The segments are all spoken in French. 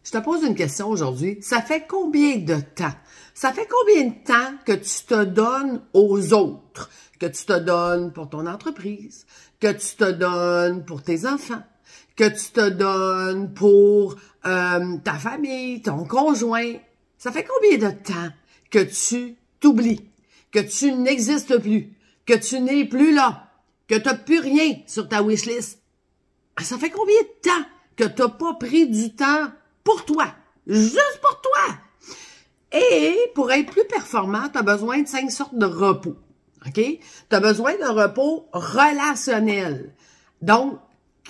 Je te pose une question aujourd'hui. Ça fait combien de temps? Ça fait combien de temps que tu te donnes aux autres? Que tu te donnes pour ton entreprise? Que tu te donnes pour tes enfants? Que tu te donnes pour ta famille, ton conjoint? Ça fait combien de temps que tu t'oublies? Que tu n'existes plus? Que tu n'es plus là? Que tu n'as plus rien sur ta wishlist? Ça fait combien de temps que tu n'as pas pris du temps pour toi? Juste pour toi! Et pour être plus performant, tu as besoin de 5 sortes de repos. OK? Tu as besoin d'un repos relationnel. Donc,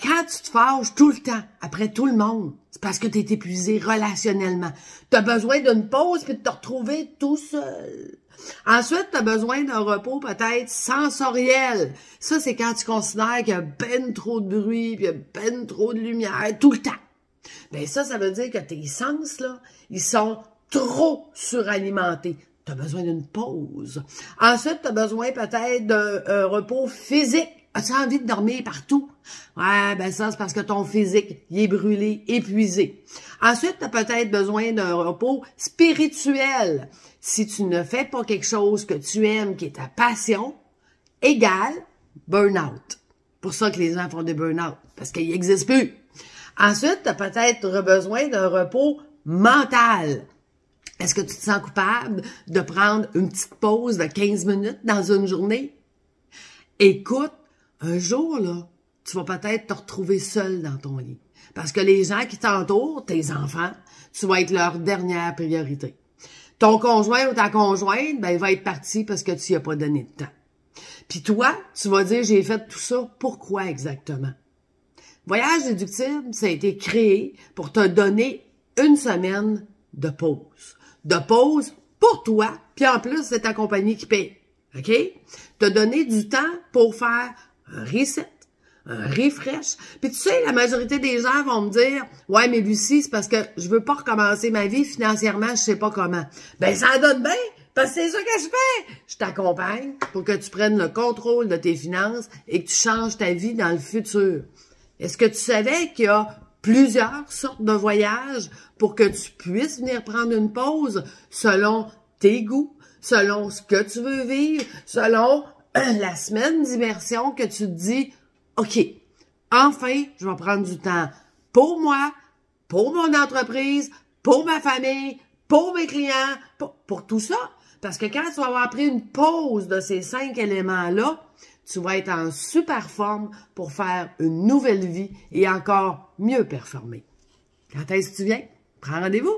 quand tu te fâches tout le temps, après tout le monde, c'est parce que tu es épuisé relationnellement. Tu as besoin d'une pause puis de te retrouver tout seul. Ensuite, tu as besoin d'un repos peut-être sensoriel. Ça, c'est quand tu considères qu'il y a ben trop de bruit, puis il y a ben trop de lumière tout le temps. Ben ça veut dire que tes sens, là, ils sont trop suralimentés. Tu as besoin d'une pause. Ensuite, tu as besoin peut-être d'un repos physique. As-tu envie de dormir partout? Ouais, ben ça, c'est parce que ton physique, il est brûlé, épuisé. Ensuite, tu as peut-être besoin d'un repos spirituel. Si tu ne fais pas quelque chose que tu aimes, qui est ta passion, égale burn-out. Pour ça que les gens font des burn-out, parce qu'ils n'existent plus. Ensuite, tu as peut-être besoin d'un repos mental. Est-ce que tu te sens coupable de prendre une petite pause de 15 minutes dans une journée? Écoute, un jour, là, tu vas peut-être te retrouver seul dans ton lit. Parce que les gens qui t'entourent, tes enfants, tu vas être leur dernière priorité. Ton conjoint ou ta conjointe, ben, il va être parti parce que tu n'y as pas donné de temps. Puis toi, tu vas dire, j'ai fait tout ça, pourquoi exactement? Voyage déductible, ça a été créé pour te donner une semaine de pause. De pause pour toi, puis en plus, c'est ta compagnie qui paye. OK? Te donner du temps pour faire un reset, un refresh. Puis tu sais, la majorité des gens vont me dire « Ouais, mais Lucie, c'est parce que je veux pas recommencer ma vie financièrement, je sais pas comment. » Ben, ça donne bien, parce que c'est ça que je fais. Je t'accompagne pour que tu prennes le contrôle de tes finances et que tu changes ta vie dans le futur. Est-ce que tu savais qu'il y a plusieurs sortes de voyages pour que tu puisses venir prendre une pause selon tes goûts, selon ce que tu veux vivre, selon la semaine d'immersion que tu te dis « OK, enfin, je vais prendre du temps pour moi, pour mon entreprise, pour ma famille, pour mes clients, pour tout ça. » Parce que quand tu vas avoir pris une pause de ces 5 éléments-là, tu vas être en super forme pour faire une nouvelle vie et encore mieux performer. Quand est-ce que tu viens? Prends rendez-vous!